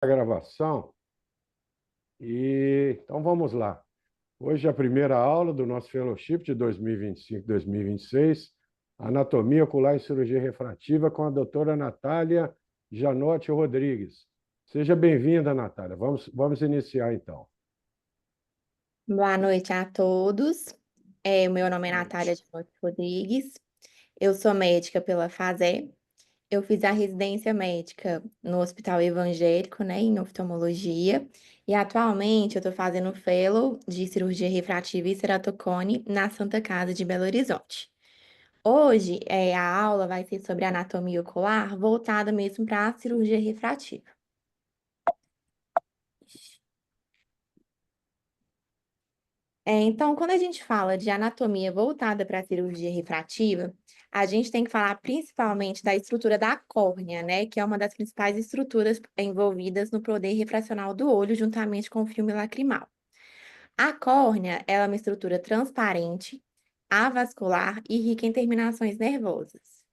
A gravação. Então vamos lá. Hoje é a primeira aula do nosso Fellowship de 2025-2026, Anatomia Ocular e Cirurgia Refrativa, com a doutora Natália Janotti Rodrigues. Seja bem-vinda, Natália. Vamos iniciar então. Boa noite a todos. O meu nome é Natália de Rodrigues. Eu sou médica pela FASE. Eu fiz a residência médica no Hospital Evangélico, né, em oftalmologia. E atualmente eu estou fazendo fellow de cirurgia refrativa e ceratocone na Santa Casa de Belo Horizonte. Hoje, a aula vai ser sobre anatomia ocular, voltada mesmo para a cirurgia refrativa. Então, quando a gente fala de anatomia voltada para a cirurgia refrativa, a gente tem que falar principalmente da estrutura da córnea, né? Que é uma das principais estruturas envolvidas no poder refracional do olho, juntamente com o filme lacrimal. A córnea, ela é uma estrutura transparente, avascular e rica em terminações nervosas.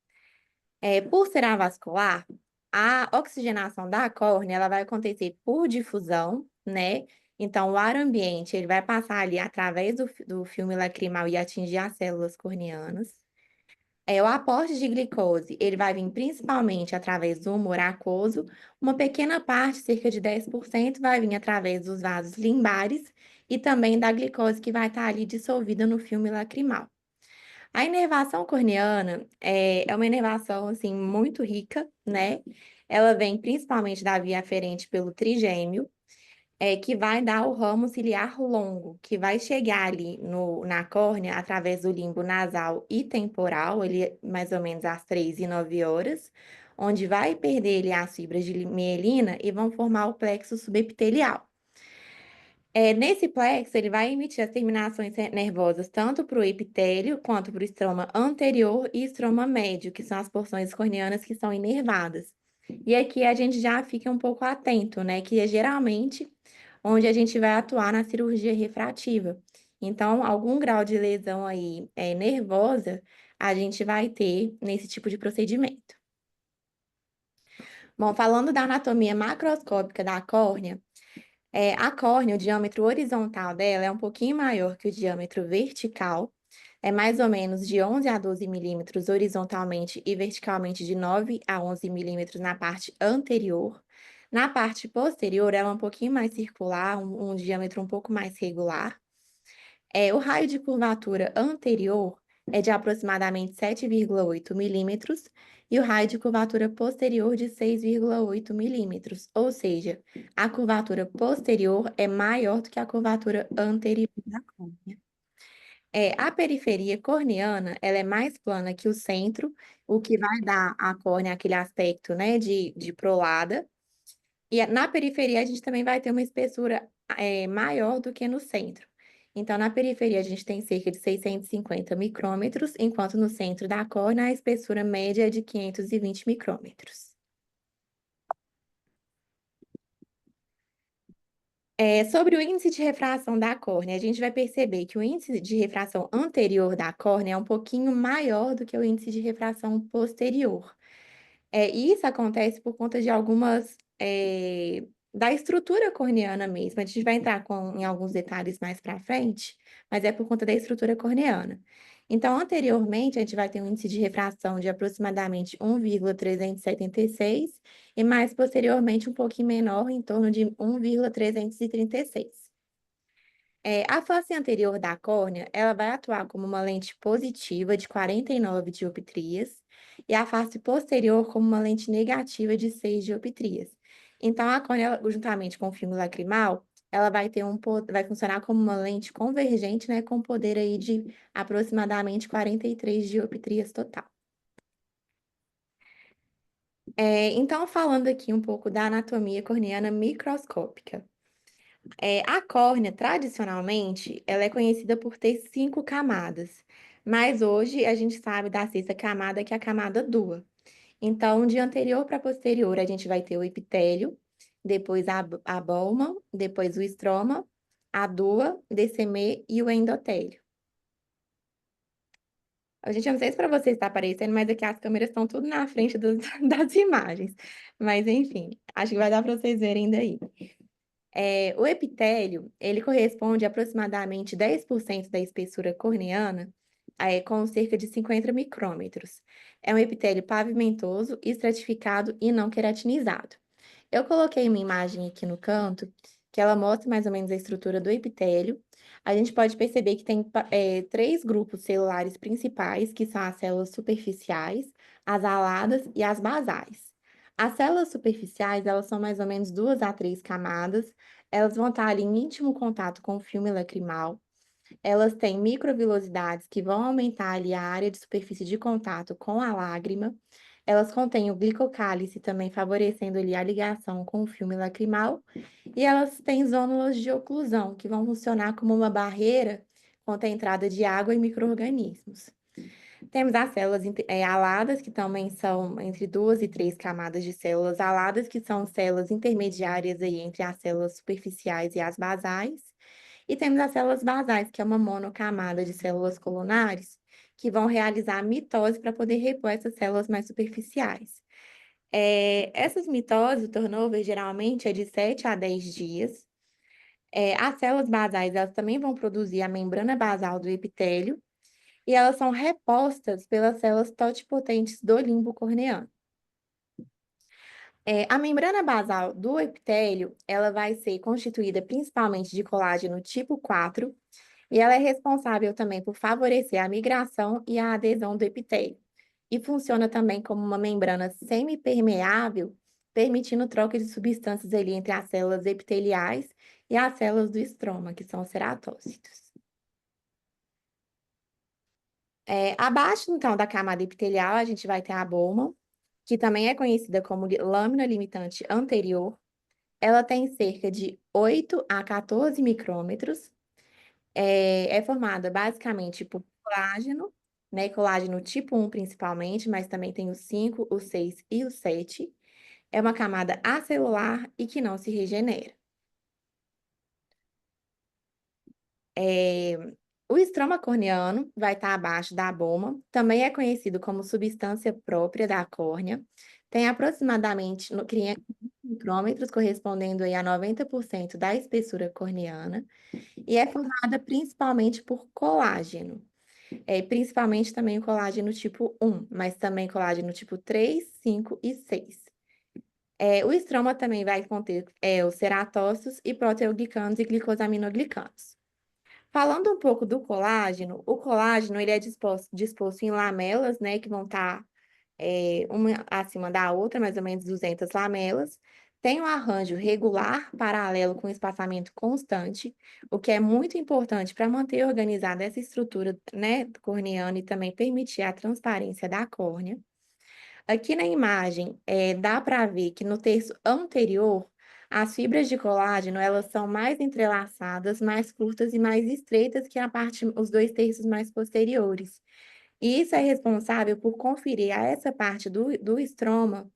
Por ser avascular, a oxigenação da córnea ela vai acontecer por difusão, né? Então, o ar ambiente ele vai passar ali através do filme lacrimal e atingir as células corneanas. O aporte de glicose ele vai vir principalmente através do humor aquoso. Uma pequena parte, cerca de 10%, vai vir através dos vasos limbares e também da glicose que vai estar ali dissolvida no filme lacrimal. A inervação corneana é uma inervação, assim, muito rica, né? Ela vem principalmente da via aferente pelo trigêmeo, que vai dar o ramo ciliar longo, que vai chegar ali na córnea através do limbo nasal e temporal, ali mais ou menos às 3 e 9 horas, onde vai perder ali as fibras de mielina e vão formar o plexo subepitelial. Nesse plexo, ele vai emitir as terminações nervosas tanto para o epitélio quanto para o estroma anterior e estroma médio, que são as porções corneanas que são inervadas. E aqui a gente já fica um pouco atento, né? Que é geralmente onde a gente vai atuar na cirurgia refrativa. Então, algum grau de lesão aí nervosa, a gente vai ter nesse tipo de procedimento. Bom, falando da anatomia macroscópica da córnea, a córnea, o diâmetro horizontal dela é um pouquinho maior que o diâmetro vertical, é mais ou menos de 11 a 12 milímetros horizontalmente e verticalmente de 9 a 11 milímetros na parte anterior. Na parte posterior, ela é um pouquinho mais circular, um diâmetro um pouco mais regular. O raio de curvatura anterior é de aproximadamente 7,8 milímetros e o raio de curvatura posterior de 6,8 milímetros, ou seja, a curvatura posterior é maior do que a curvatura anterior da córnea. A periferia corneana, ela é mais plana que o centro, o que vai dar à córnea aquele aspecto, né, de prolada. E na periferia a gente também vai ter uma espessura maior do que no centro. Então, na periferia a gente tem cerca de 650 micrômetros, enquanto no centro da córnea a espessura média é de 520 micrômetros. Sobre o índice de refração da córnea, a gente vai perceber que o índice de refração anterior da córnea é um pouquinho maior do que o índice de refração posterior. E isso acontece por conta de da estrutura corneana mesmo. A gente vai entrar em alguns detalhes mais para frente, mas é por conta da estrutura corneana. Então, anteriormente, a gente vai ter um índice de refração de aproximadamente 1,376 e mais posteriormente um pouquinho menor, em torno de 1,336. A face anterior da córnea, ela vai atuar como uma lente positiva de 49 dioptrias e a face posterior como uma lente negativa de 6 dioptrias. Então, a córnea, juntamente com o filme lacrimal, ela vai funcionar como uma lente convergente, né, com poder aí de aproximadamente 43 dioptrias total. Então, falando aqui um pouco da anatomia corneana microscópica. A córnea, tradicionalmente, ela é conhecida por ter 5 camadas, mas hoje a gente sabe da sexta camada, que é a camada dua. Então, de anterior para posterior, a gente vai ter o epitélio, depois a abólma, depois o estroma, a dua, DCM e o endotélio. Gente, eu não sei se para vocês está aparecendo, mas aqui as câmeras estão tudo na frente das imagens. Mas, enfim, acho que vai dar para vocês verem daí. O epitélio, ele corresponde a aproximadamente 10% da espessura corneana, com cerca de 50 micrômetros. É um epitélio pavimentoso, estratificado e não queratinizado. Eu coloquei uma imagem aqui no canto, que ela mostra mais ou menos a estrutura do epitélio. A gente pode perceber que tem três grupos celulares principais, que são as células superficiais, as aladas e as basais. As células superficiais, elas são mais ou menos 2 a 3 camadas, elas vão estar ali em íntimo contato com o filme lacrimal, elas têm microvilosidades que vão aumentar ali a área de superfície de contato com a lágrima. Elas contêm o glicocálice também favorecendo ali a ligação com o filme lacrimal. E elas têm zônulas de oclusão, que vão funcionar como uma barreira contra a entrada de água e micro-organismos. Temos as células aladas, que também são entre 2 e 3 camadas de células aladas, que são células intermediárias aí entre as células superficiais e as basais. E temos as células basais, que é uma monocamada de células colunares, que vão realizar a mitose para poder repor essas células mais superficiais. Essas mitoses, o turnover, geralmente é de 7 a 10 dias. As células basais, elas também vão produzir a membrana basal do epitélio, e elas são repostas pelas células totipotentes do limbo corneano. A membrana basal do epitélio, ela vai ser constituída principalmente de colágeno tipo 4, e ela é responsável também por favorecer a migração e a adesão do epitélio. E funciona também como uma membrana semipermeável, permitindo troca de substâncias ali entre as células epiteliais e as células do estroma, que são os ceratócitos. Abaixo, então, da camada epitelial, a gente vai ter a Bowman, que também é conhecida como lâmina limitante anterior. Ela tem cerca de 8 a 14 micrômetros. É formada basicamente por colágeno, né? Colágeno tipo 1 principalmente, mas também tem o 5, o 6 e o 7. É uma camada acelular e que não se regenera. O estroma corneano vai estar abaixo da aboma, também é conhecido como substância própria da córnea, tem aproximadamente 500 micrômetros, correspondendo aí a 90% da espessura corneana, e é formada principalmente por colágeno, principalmente também o colágeno tipo 1, mas também colágeno tipo 3, 5 e 6. O estroma também vai conter os ceratócitos e proteoglicanos e glicosaminoglicanos. Falando um pouco do colágeno, o colágeno ele é disposto em lamelas, né, que vão estar uma acima da outra, mais ou menos 200 lamelas. Tem um arranjo regular, paralelo com espaçamento constante, o que é muito importante para manter organizada essa estrutura, né, corneana e também permitir a transparência da córnea. Aqui na imagem, dá para ver que no terço anterior, as fibras de colágeno, elas são mais entrelaçadas, mais curtas e mais estreitas que os 2 terços mais posteriores. E isso é responsável por conferir a essa parte do estroma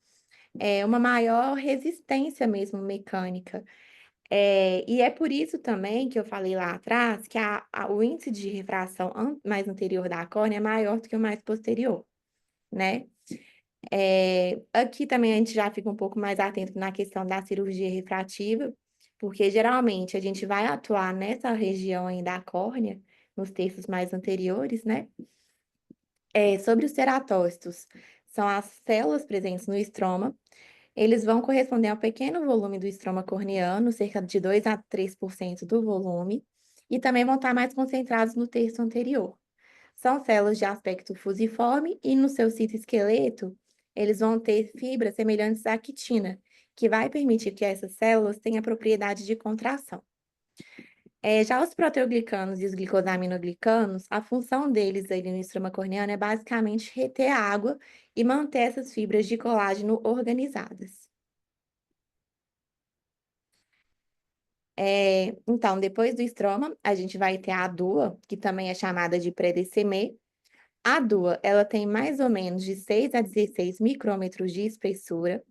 uma maior resistência mesmo mecânica. E é por isso também que eu falei lá atrás que o índice de refração mais anterior da córnea é maior do que o mais posterior, né? Aqui também a gente já fica um pouco mais atento na questão da cirurgia refrativa, porque geralmente a gente vai atuar nessa região aí da córnea, nos terços mais anteriores, né? Sobre os ceratócitos, são as células presentes no estroma. Eles vão corresponder ao pequeno volume do estroma corneano, cerca de 2 a 3% do volume, e também vão estar mais concentrados no terço anterior. São células de aspecto fusiforme e no seu citoesqueleto, eles vão ter fibras semelhantes à quitina, que vai permitir que essas células tenham a propriedade de contração. Já os proteoglicanos e os glicosaminoglicanos, a função deles ali no estroma corneano é basicamente reter a água e manter essas fibras de colágeno organizadas. Então, depois do estroma, a gente vai ter a dua, que também é chamada de predecemê. A dua, ela tem mais ou menos de 6 a 16 micrômetros de espessura.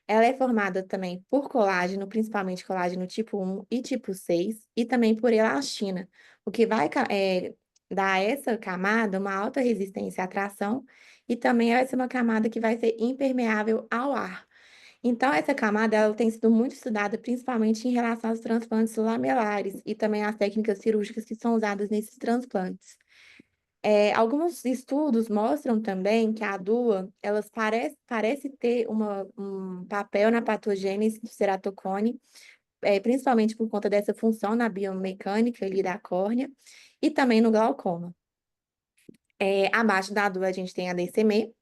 Ela é formada também por colágeno, principalmente colágeno tipo 1 e tipo 6, e também por elastina, o que vai dar a essa camada uma alta resistência à tração e também vai ser uma camada que vai ser impermeável ao ar. Então, essa camada ela tem sido muito estudada, principalmente em relação aos transplantes lamelares e também às técnicas cirúrgicas que são usadas nesses transplantes. Alguns estudos mostram também que a DUA, elas parece ter um papel na patogênese do ceratocone, principalmente por conta dessa função na biomecânica ali da córnea e também no glaucoma. Abaixo da DUA a gente tem a DCME.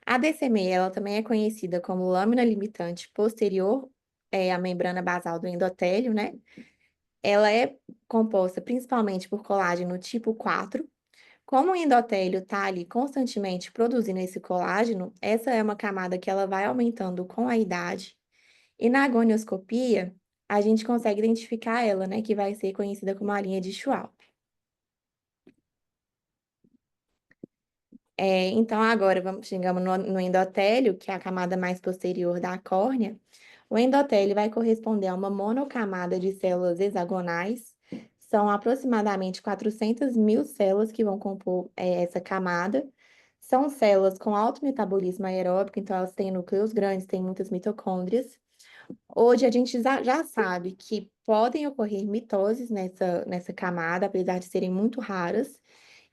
A DCME, ela também é conhecida como lâmina limitante posterior, à membrana basal do endotélio, né? Ela é composta principalmente por colágeno tipo 4. Como o endotélio está ali constantemente produzindo esse colágeno, essa é uma camada que ela vai aumentando com a idade. E na agonioscopia, a gente consegue identificar ela, né, que vai ser conhecida como a linha de Schwab. Então, agora chegamos no endotélio, que é a camada mais posterior da córnea. O endotélio vai corresponder a uma monocamada de células hexagonais. São aproximadamente 400 mil células que vão compor essa camada. São células com alto metabolismo aeróbico, então elas têm núcleos grandes, têm muitas mitocôndrias. Hoje a gente já sabe que podem ocorrer mitoses nessa camada, apesar de serem muito raras.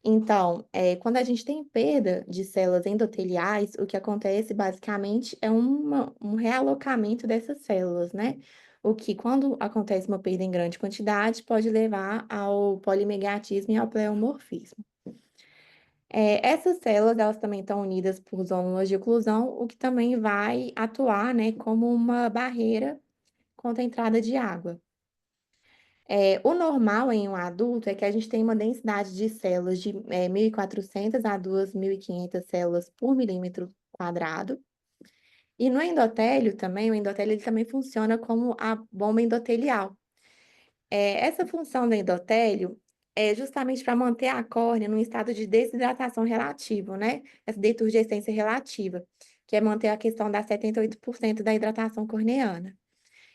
Então, quando a gente tem perda de células endoteliais, o que acontece basicamente é um realocamento dessas células, né? O que, quando acontece uma perda em grande quantidade, pode levar ao polimediatismo e ao pleomorfismo. Essas células, elas também estão unidas por zônulas de oclusão, o que também vai atuar, né, como uma barreira contra a entrada de água. O normal em um adulto é que a gente tem uma densidade de células de 1.400 a 2.500 células por milímetro quadrado. E no endotélio também, o endotélio ele também funciona como a bomba endotelial. Essa função do endotélio é justamente para manter a córnea num estado de desidratação relativo, né? Essa deturgescência relativa, que é manter a questão das 78% da hidratação corneana.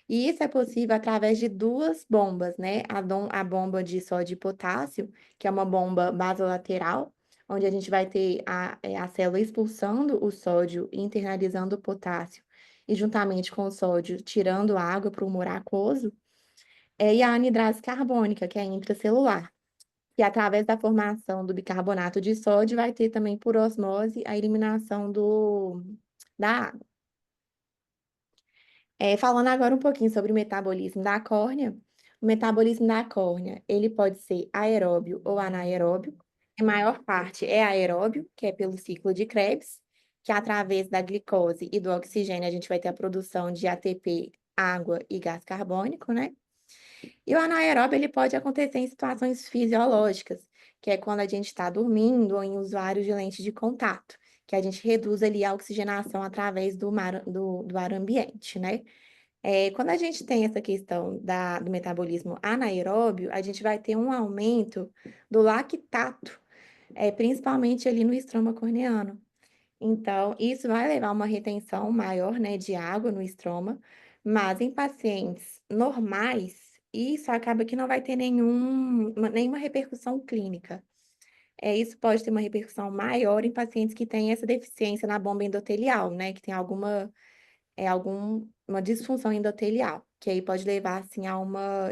E isso é possível através de duas bombas, né? A bomba de sódio e potássio, que é uma bomba basolateral, onde a gente vai ter a célula expulsando o sódio e internalizando o potássio, e juntamente com o sódio tirando a água para o humor aquoso, e a anidrase carbônica, que é intracelular, que através da formação do bicarbonato de sódio vai ter também por osmose a eliminação da água. Falando agora um pouquinho sobre o metabolismo da córnea, o metabolismo da córnea, ele pode ser aeróbio ou anaeróbio. A maior parte é aeróbio, que é pelo ciclo de Krebs, que através da glicose e do oxigênio a gente vai ter a produção de ATP, água e gás carbônico, né? E o anaeróbio, ele pode acontecer em situações fisiológicas, que é quando a gente está dormindo ou em usuários de lente de contato, que a gente reduz ali a oxigenação através do ar ambiente, né? Quando a gente tem essa questão do metabolismo anaeróbio, a gente vai ter um aumento do lactato, principalmente ali no estroma corneano. Então, isso vai levar a uma retenção maior, né, de água no estroma, mas em pacientes normais, isso acaba que não vai ter nenhuma repercussão clínica. Isso pode ter uma repercussão maior em pacientes que têm essa deficiência na bomba endotelial, né, que tem uma disfunção endotelial, que aí pode levar, assim, a uma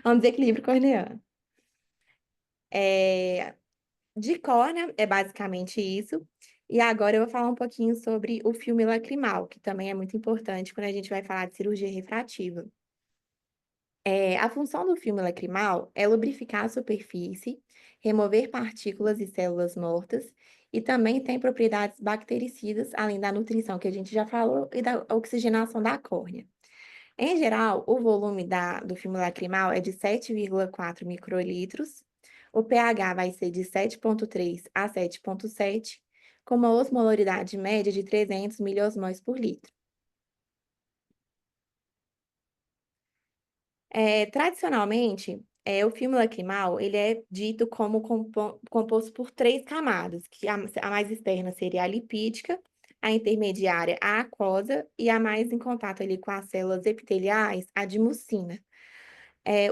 a um desequilíbrio corneano. De córnea, é basicamente isso. E agora eu vou falar um pouquinho sobre o filme lacrimal, que também é muito importante quando a gente vai falar de cirurgia refrativa. A função do filme lacrimal é lubrificar a superfície, remover partículas e células mortas, e também tem propriedades bactericidas, além da nutrição que a gente já falou, e da oxigenação da córnea. Em geral, o volume do filme lacrimal é de 7,4 microlitros, o pH vai ser de 7,3 a 7,7, com uma osmolaridade média de 300 miliosmóis por litro. Tradicionalmente, o filme lacrimal, ele é dito como composto por três camadas, que a mais externa seria a lipídica, a intermediária, a aquosa, e a mais em contato ali com as células epiteliais, a de mucina.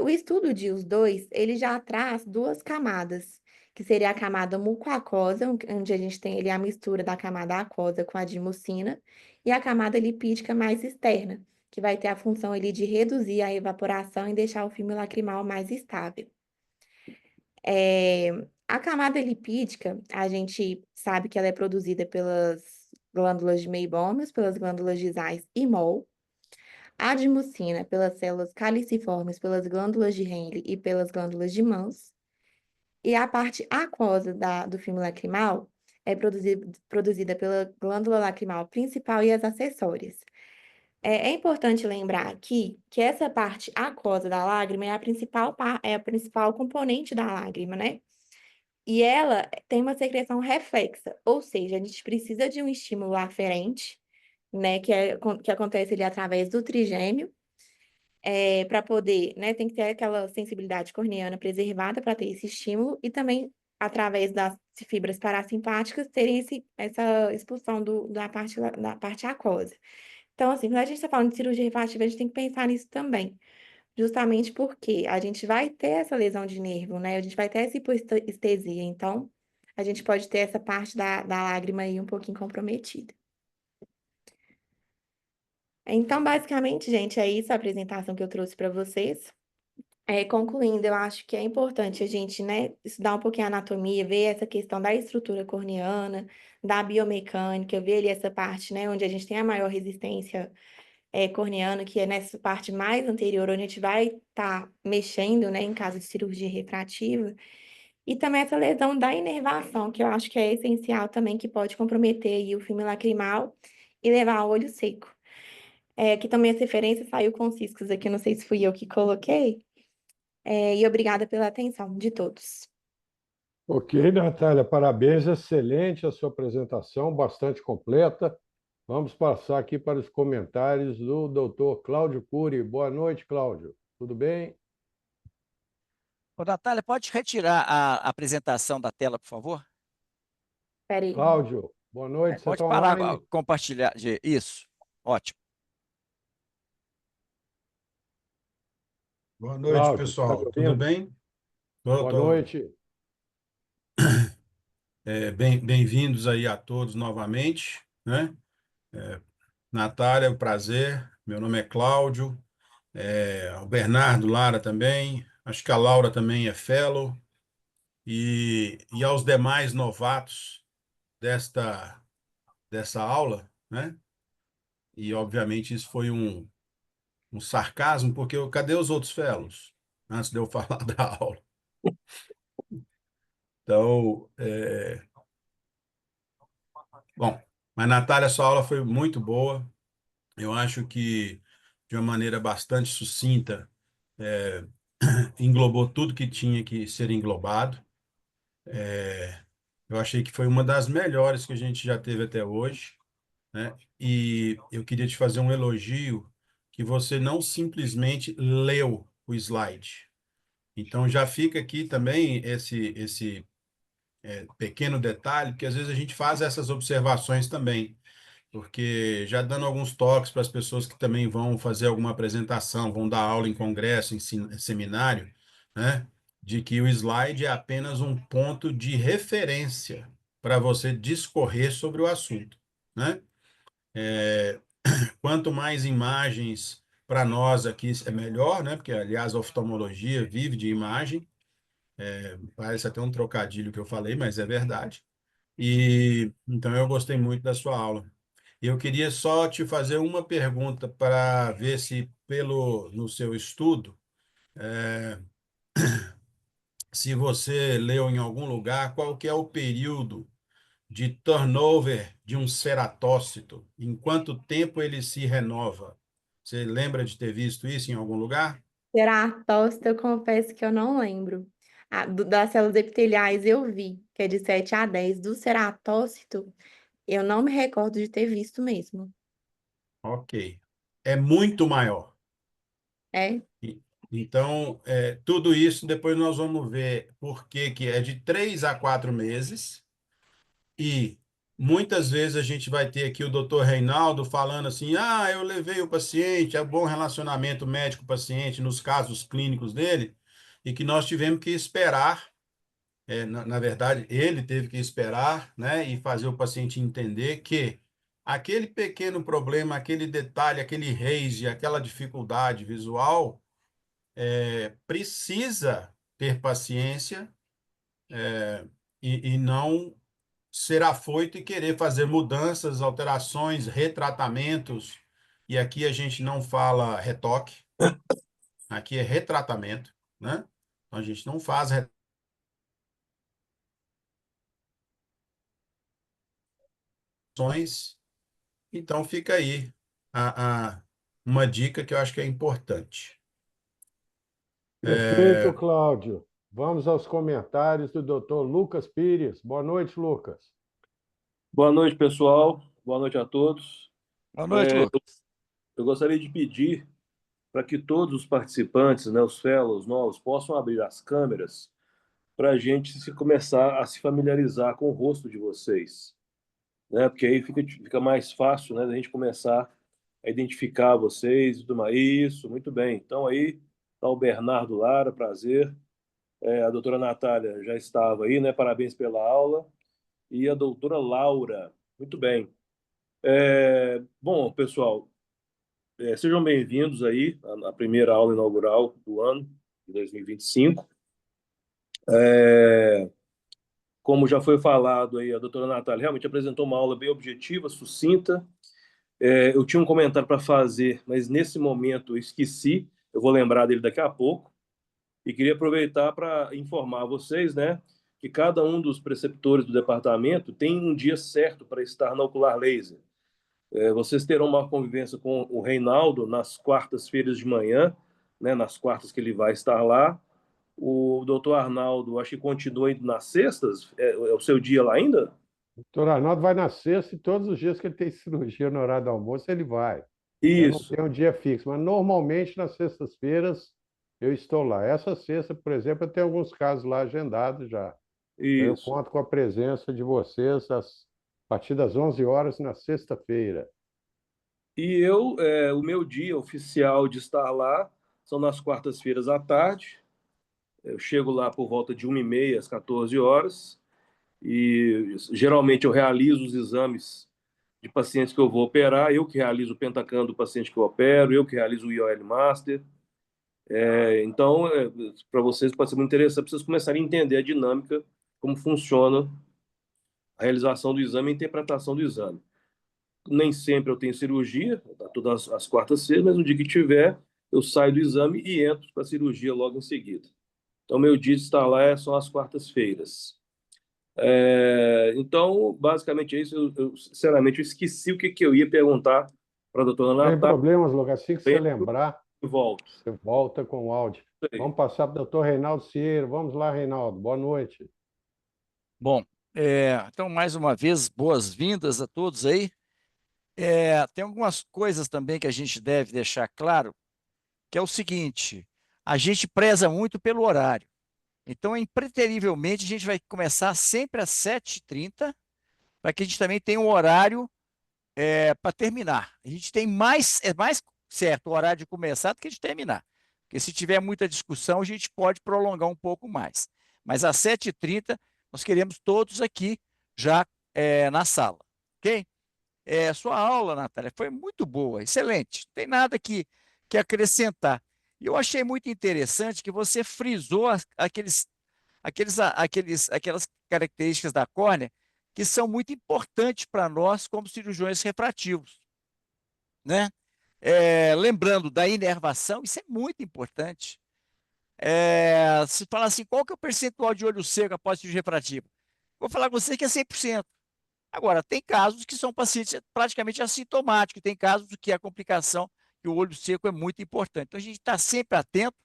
O estudo de os dois, ele já traz duas camadas, que seria a camada mucoacosa, onde a gente tem ali a mistura da camada aquosa com a de mucina, e a camada lipídica mais externa, que vai ter a função ali de reduzir a evaporação e deixar o filme lacrimal mais estável. É, a camada lipídica, a gente sabe que ela é produzida pelas glândulas de Meibomius, pelas glândulas de Zeiss e Moll, a de mucina pelas células caliciformes, pelas glândulas de Henle e pelas glândulas de Mans, e a parte aquosa do filme lacrimal é produzida pela glândula lacrimal principal e as acessórias. É importante lembrar aqui que essa parte aquosa da lágrima é a principal componente da lágrima, né? E ela tem uma secreção reflexa, ou seja, a gente precisa de um estímulo aferente, né, que acontece ali através do trigêmeo, para poder, né, tem que ter aquela sensibilidade corneana preservada para ter esse estímulo e também, através das fibras parasimpáticas, terem essa expulsão da parte aquosa. Então, assim, quando a gente está falando de cirurgia refrativa, a gente tem que pensar nisso também, justamente porque a gente vai ter essa lesão de nervo, né? A gente vai ter essa hipoestesia, então a gente pode ter essa parte da lágrima aí um pouquinho comprometida. Então, basicamente, gente, é isso a apresentação que eu trouxe para vocês. Concluindo, eu acho que é importante a gente, né, estudar um pouquinho a anatomia, ver essa questão da estrutura corneana, da biomecânica, ver ali essa parte, né, onde a gente tem a maior resistência corneana, que é nessa parte mais anterior, onde a gente vai estar mexendo, né, em caso de cirurgia refrativa, e também essa lesão da inervação, que eu acho que é essencial também, que pode comprometer aí o filme lacrimal e levar ao olho seco. Aqui também as referências saiu com ciscos aqui, não sei se fui eu que coloquei, e obrigada pela atenção de todos. Ok, Natália, parabéns, excelente a sua apresentação, bastante completa. Vamos passar aqui para os comentários do doutor Cláudio Cury. Boa noite, Cláudio. Tudo bem? Ô, Natália, pode retirar a apresentação da tela, por favor? Peraí. Cláudio, boa noite, você Pode está parar, online? compartilhar. Isso, ótimo. Boa noite, Cláudio, está me pessoal. Tudo ouvindo? bem? Boa noite. Bem-vindos aí a todos novamente, né? Natália, é um prazer. Meu nome é Cláudio. O Bernardo Lara também. Acho que a Laura também é fellow. E aos demais novatos dessa aula, né? E, obviamente, isso foi um sarcasmo, porque cadê os outros fellows? Antes de eu falar da aula. Então, bom, mas Natália, sua aula foi muito boa. Eu acho que, de uma maneira bastante sucinta, englobou tudo que tinha que ser englobado. Eu achei que foi uma das melhores que a gente já teve até hoje, né? E eu queria te fazer um elogio que você não simplesmente leu o slide. Então, já fica aqui também esse pequeno detalhe, porque às vezes a gente faz essas observações também. Porque já dando alguns toques para as pessoas que também vão fazer alguma apresentação, vão dar aula em congresso, em seminário, né? De que o slide é apenas um ponto de referência para você discorrer sobre o assunto, né? Quanto mais imagens para nós aqui é melhor, né? Porque, aliás, a oftalmologia vive de imagem. Parece até um trocadilho que eu falei, mas é verdade. E então eu gostei muito da sua aula. Eu queria só te fazer uma pergunta para ver se, no seu estudo, se você leu em algum lugar qual que é o período de turnover de um ceratócito, em quanto tempo ele se renova. Você lembra de ter visto isso em algum lugar? Ceratócito, eu confesso que eu não lembro. Das células epiteliais eu vi, que é de 7 a 10. Do ceratócito, eu não me recordo de ter visto mesmo. Ok. É muito maior. É? E- Então, tudo isso depois nós vamos ver por que que é de 3 a 4 meses e muitas vezes a gente vai ter aqui o doutor Reinaldo falando assim, eu levei o paciente, é bom relacionamento médico-paciente nos casos clínicos dele, e que nós tivemos que esperar, na verdade, ele teve que esperar, né, e fazer o paciente entender que aquele pequeno problema, aquele detalhe, aquele raise, aquela dificuldade visual, precisa ter paciência, e não ser afoito e querer fazer mudanças, alterações, retratamentos. E aqui a gente não fala retoque, aqui é retratamento, né? Então a gente não faz retoques. Então fica aí uma dica que eu acho que é importante. Perfeito, Cláudio. Vamos aos comentários do Dr. Lucas Pires. Boa noite, Lucas. Boa noite, pessoal. Boa noite a todos. Boa noite, Lucas. Eu gostaria de pedir para que todos os participantes, né, os fellows novos, possam abrir as câmeras para a gente começar a se familiarizar com o rosto de vocês, né? Porque aí fica mais fácil, né, da gente começar a identificar vocês e tudo mais. Isso, muito bem. Então aí está o Bernardo Lara, prazer. A doutora Natália já estava aí, né? Parabéns pela aula. E a doutora Laura, muito bem. Bom, pessoal, sejam bem-vindos aí à primeira aula inaugural do ano de 2025. Como já foi falado aí, a doutora Natália realmente apresentou uma aula bem objetiva, sucinta. Eu tinha um comentário para fazer, mas nesse momento eu esqueci. Eu vou lembrar dele daqui a pouco. E queria aproveitar para informar vocês, né, que cada um dos preceptores do departamento tem um dia certo para estar na Ocular Laser. Vocês terão uma convivência com o Reinaldo nas quartas-feiras de manhã, né, nas quartas que ele vai estar lá. O doutor Arnaldo, acho que continua indo nas sextas. É o seu dia lá ainda? O doutor Arnaldo vai na sexta e todos os dias que ele tem cirurgia no horário do almoço, ele vai. Eu não Isso, tenho um dia fixo, mas normalmente nas sextas-feiras eu estou lá. Essa sexta, por exemplo, eu tenho alguns casos lá agendados já. Eu isso. conto com a presença de vocês a partir das 11 horas na sexta-feira. E o meu dia oficial de estar lá são nas quartas-feiras à tarde. Eu chego lá por volta de 1h30 às 14 horas. E geralmente eu realizo os exames de pacientes que eu vou operar, eu que realizo o Pentacan do paciente que eu opero, eu que realizo o IOL Master. Então, para vocês pode ser muito interessante, para vocês começarem a entender a dinâmica, como funciona a realização do exame e a interpretação do exame. Nem sempre eu tenho cirurgia, tá, todas as quartas-feiras, mas no dia que tiver, eu saio do exame e entro para a cirurgia logo em seguida. Então, meu dia de estar lá são as quartas-feiras. Então, basicamente é isso. Sinceramente, eu esqueci o que eu ia perguntar para a doutora Sem Natália. problemas, Lucas. Assim que você lembrar, E volto. você volta com o áudio. Vamos passar para o doutor Reinaldo Cieiro. Vamos lá, Reinaldo. Boa noite. Bom, então, mais uma vez, boas-vindas a todos aí. Tem algumas coisas também que a gente deve deixar claro, que é o seguinte: a gente preza muito pelo horário. Então, impreterivelmente, a gente vai começar sempre às 7h30, para que a gente também tenha um horário para terminar. A gente tem mais certo o horário de começar do que de terminar. Porque se tiver muita discussão, a gente pode prolongar um pouco mais. Mas às 7h30, nós queremos todos aqui já na sala. Ok? Sua aula, Natália, foi muito boa, excelente. Não tem nada que acrescentar. E eu achei muito interessante que você frisou aquelas características da córnea que são muito importantes para nós como cirurgiões refrativos, né? Lembrando da inervação, isso é muito importante. Se falar assim, qual que é o percentual de olho seco após cirurgia refrativa? Vou falar com você que é 100%. Agora, tem casos que são pacientes praticamente assintomáticos, tem casos que a complicação, que o olho seco é muito importante. Então, a gente está sempre atento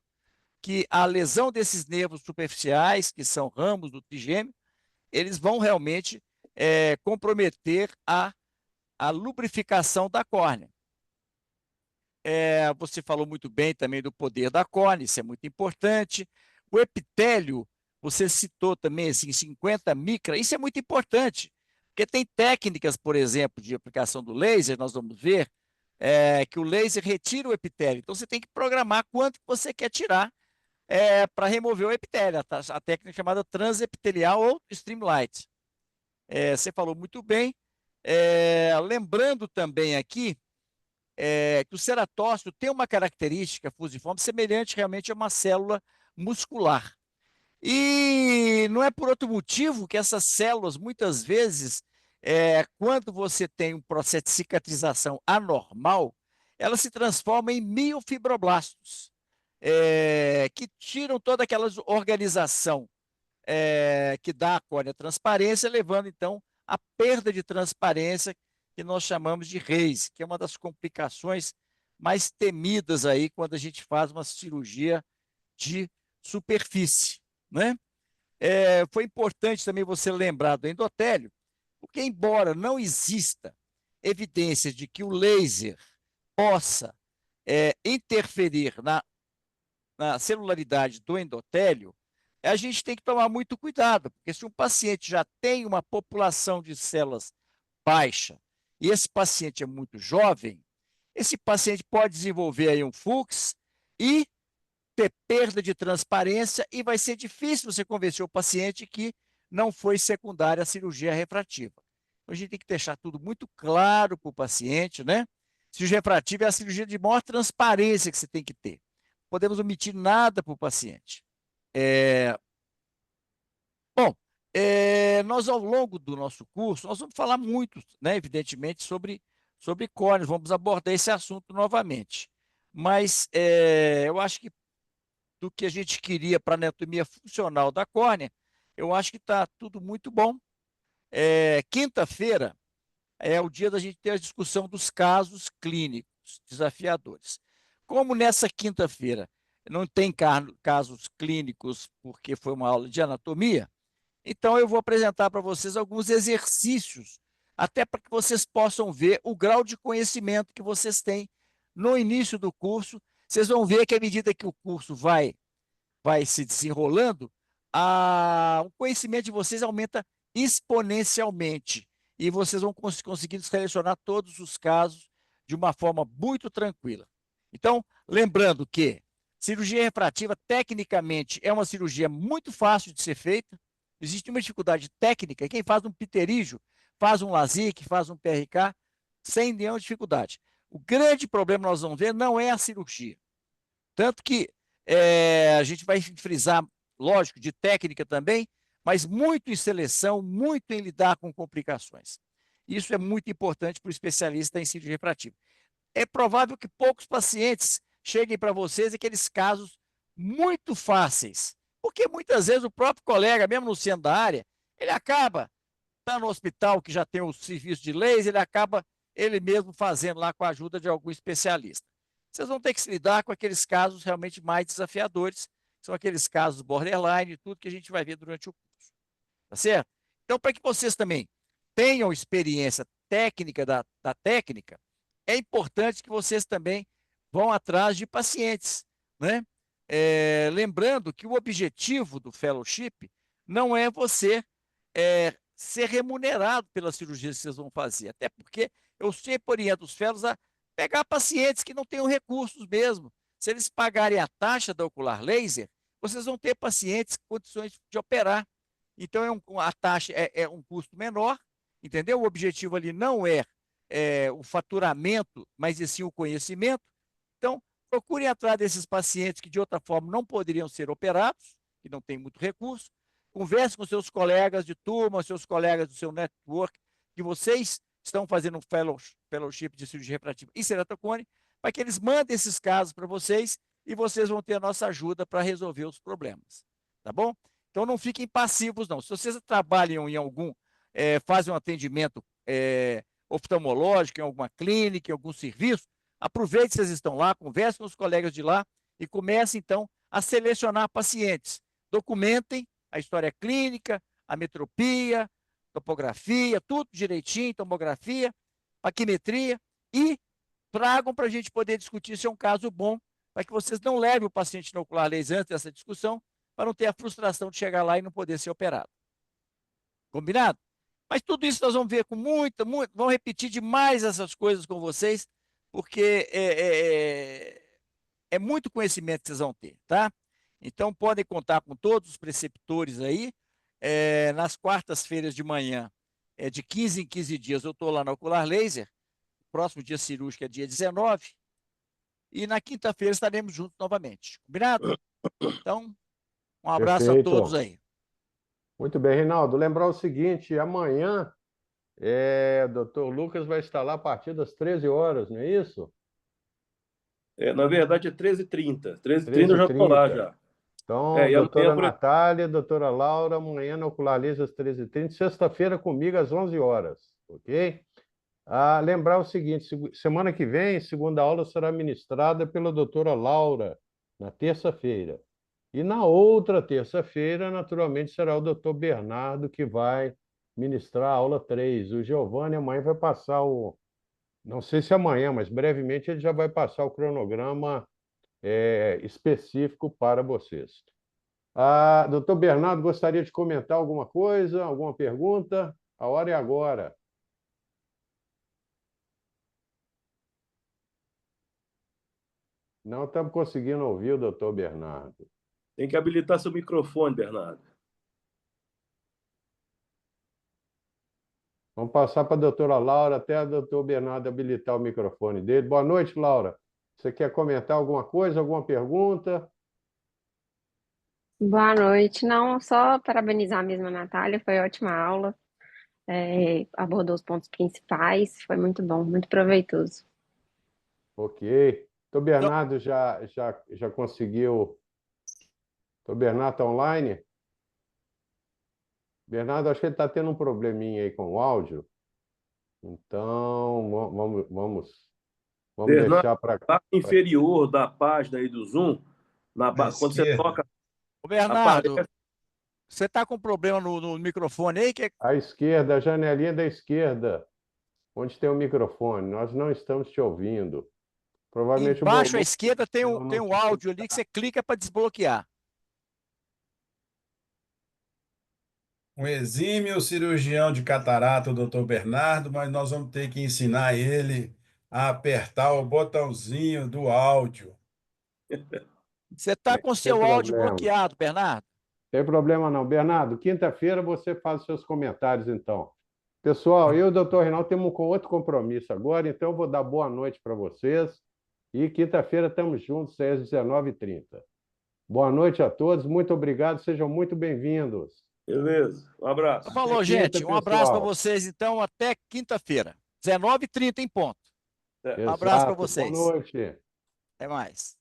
que a lesão desses nervos superficiais, que são ramos do trigêmeo, eles vão realmente comprometer a lubrificação da córnea. Você falou muito bem também do poder da córnea, isso é muito importante. O epitélio, você citou também assim, 50 micra, isso é muito importante, Porque tem técnicas, por exemplo, de aplicação do laser, nós vamos ver, que o laser retira o epitélio. Então, você tem que programar quanto que você quer tirar para remover o epitélio, a técnica chamada transepitelial ou streamlight. Você falou muito bem. Lembrando também aqui que o ceratócito tem uma característica fusiforme semelhante realmente a uma célula muscular. E não é por outro motivo que essas células, muitas vezes, quando você tem um processo de cicatrização anormal, elas se transformam em miofibroblastos, que tiram toda aquela organização que dá à córnea transparência, levando, então, à perda de transparência, que nós chamamos de RAISE, que é uma das complicações mais temidas aí quando a gente faz uma cirurgia de superfície, né? Foi importante também você lembrar do endotélio, porque embora não exista evidência de que o laser possa interferir na celularidade do endotélio, a gente tem que tomar muito cuidado, porque se um paciente já tem uma população de células baixa e esse paciente é muito jovem, esse paciente pode desenvolver aí um Fuchs e ter perda de transparência e vai ser difícil você convencer o paciente que não foi secundária a cirurgia refrativa. Então, a gente tem que deixar tudo muito claro para o paciente, né? Cirurgia refrativa é a cirurgia de maior transparência que você tem que ter. Não podemos omitir nada para o paciente. Bom, nós ao longo do nosso curso, nós vamos falar muito, né, evidentemente, sobre córneas, vamos abordar esse assunto novamente. Mas eu acho que do que a gente queria para a anatomia funcional da córnea, eu acho que está tudo muito bom. Quinta-feira é o dia da gente ter a discussão dos casos clínicos desafiadores. Como nessa quinta-feira não tem casos clínicos, porque foi uma aula de anatomia, então eu vou apresentar para vocês alguns exercícios, até para que vocês possam ver o grau de conhecimento que vocês têm no início do curso. Vocês vão ver que à medida que o curso vai se desenrolando, o conhecimento de vocês aumenta exponencialmente e vocês vão conseguir selecionar todos os casos de uma forma muito tranquila. Então, lembrando que cirurgia refrativa, tecnicamente, é uma cirurgia muito fácil de ser feita. Existe uma dificuldade técnica. Quem faz um pterígio, faz um LASIK, faz um PRK, sem nenhuma dificuldade. O grande problema nós vamos ver não é a cirurgia. Tanto que a gente vai frisar, lógico, de técnica também, mas muito em seleção, muito em lidar com complicações. Isso é muito importante para o especialista em cirurgia refrativa. É provável que poucos pacientes cheguem para vocês aqueles casos muito fáceis, porque muitas vezes o próprio colega, mesmo no centro da área, ele acaba, está no hospital que já tem o serviço de laser, ele acaba ele mesmo fazendo lá com a ajuda de algum especialista. Vocês vão ter que se lidar com aqueles casos realmente mais desafiadores, que são aqueles casos borderline, tudo que a gente vai ver durante o curso. Tá certo? Então, para que vocês também tenham experiência técnica da técnica, é importante que vocês também vão atrás de pacientes, né? Lembrando que o objetivo do fellowship não é você ser remunerado pela cirurgia que vocês vão fazer, até porque eu sempre oriento os fellows a pegar pacientes que não tenham recursos mesmo. Se eles pagarem a taxa da ocular laser, vocês vão ter pacientes com condições de operar. Então, a taxa é um custo menor, entendeu? O objetivo ali não é o faturamento, mas e sim o conhecimento. Então, procurem atrás desses pacientes que de outra forma não poderiam ser operados, que não têm muito recurso. Converse com seus colegas de turma, seus colegas do seu network, que vocês estão fazendo um fellowship de cirurgia refrativa e ceratocone, para que eles mandem esses casos para vocês e vocês vão ter a nossa ajuda para resolver os problemas. Tá bom? Então, não fiquem passivos, não. Se vocês trabalham em fazem um atendimento oftalmológico, em alguma clínica, em algum serviço, aproveite que vocês estão lá, conversem com os colegas de lá e comecem, então, a selecionar pacientes. Documentem a história clínica, a metropia, topografia, tudo direitinho, tomografia, paquimetria, e tragam para a gente poder discutir se é um caso bom, para que vocês não levem o paciente no ocular laser antes dessa discussão, para não ter a frustração de chegar lá e não poder ser operado. Combinado? Mas tudo isso nós vamos ver com vamos repetir demais essas coisas com vocês, porque é muito conhecimento que vocês vão ter, tá? Então, podem contar com todos os preceptores aí. Nas quartas-feiras de manhã, de 15 em 15 dias, eu estou lá na Ocular Laser. O próximo dia cirúrgico é dia 19. E na quinta-feira estaremos juntos novamente. Combinado? Então, um abraço a todos Perfeito. aí. Muito bem, Reinaldo. Lembrar o seguinte, amanhã o doutor Lucas vai estar lá a partir das 13 horas, não é isso? Na verdade, é 13h30. 13h30 eu já estou lá 13h30. já. Então, E amanhã, doutora por exemplo, Natália, doutora Laura, amanhã na Ocular Laser às 13h30, sexta-feira comigo às 11 horas, ok? Lembrar o seguinte, semana que vem, segunda aula será ministrada pela doutora Laura, na terça-feira. E na outra terça-feira, naturalmente, será o doutor Bernardo que vai ministrar a aula 3. O Giovanni amanhã vai passar não sei se amanhã, mas brevemente ele já vai passar o cronograma específico para vocês. Doutor Bernardo, gostaria de comentar alguma coisa, alguma pergunta? A hora é agora. Não estamos conseguindo ouvir o doutor Bernardo. tem que habilitar seu microfone, Bernardo. Vamos passar para a doutora Laura até o doutor Bernardo habilitar o microfone dele. Boa noite, Laura. Você quer comentar alguma coisa, alguma pergunta? Boa noite. Não, só parabenizar mesmo a Natália, foi ótima aula. Abordou os pontos principais, foi muito bom, muito proveitoso. Ok. Doutor Então, Bernardo já conseguiu. Doutor Bernardo está online? Bernardo, acho que ele está tendo um probleminha aí com o áudio. Então, vamos Bernardo, deixar para. na parte inferior da página aí do Zoom, quando você esquerda. toca, ô Bernardo, aparece. você está com problema no microfone aí? À esquerda, a janelinha da esquerda, onde tem o microfone. Nós não estamos te ouvindo. Provavelmente o Embaixo à volume esquerda tem não um te áudio ali que você clica para desbloquear. Um exímio cirurgião de catarata, o doutor Bernardo, mas nós vamos ter que ensinar ele a apertar o botãozinho do áudio. Você está com Sem seu áudio problema. bloqueado, Bernardo. Tem problema não. Bernardo, quinta-feira você faz os seus comentários, então. Pessoal, eu e o doutor Reinaldo temos outro compromisso agora, então eu vou dar boa noite para vocês. E quinta-feira estamos juntos às 19h30. Boa noite a todos, muito obrigado, sejam muito bem-vindos. Beleza, um abraço. Então, falou, Até quinta, gente. Um abraço para pessoal. vocês, então, até quinta-feira, 19h30 em ponto. Um abraço para Exato, boa vocês. noite. Até mais.